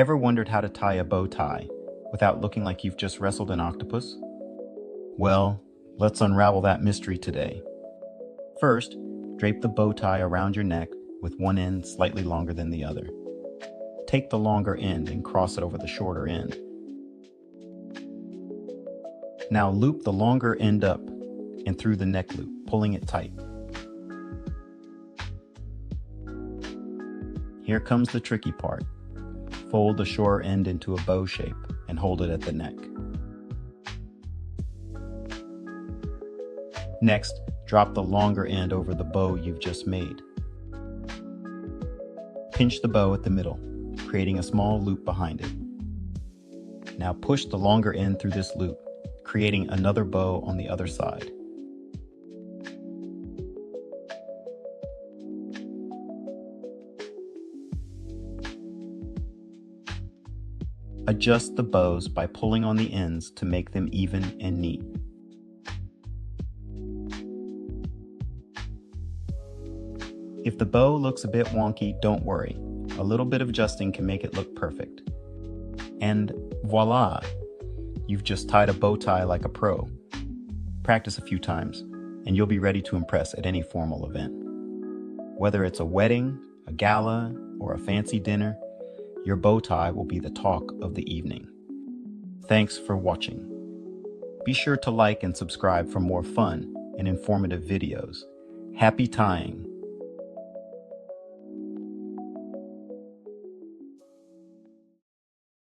Ever wondered how to tie a bow tie without looking like you've just wrestled an octopus? Well, let's unravel that mystery today. First, drape the bow tie around your neck with one end slightly longer than the other. Take the longer end and cross it over the shorter end. Now loop the longer end up and through the neck loop, pulling it tight. Here comes the tricky part. Fold the short end into a bow shape and hold it at the neck. Next, drop the longer end over the bow you've just made. Pinch the bow at the middle, creating a small loop behind it. Now push the longer end through this loop, creating another bow on the other side. Adjust the bows by pulling on the ends to make them even and neat. If the bow looks a bit wonky, don't worry. A little bit of adjusting can make it look perfect. And voila! You've just tied a bow tie like a pro. Practice a few times, and you'll be ready to impress at any formal event. Whether it's a wedding, a gala, or a fancy dinner, your bow tie will be the talk of the evening. Thanks for watching. Be sure to like and subscribe for more fun and informative videos. Happy tying!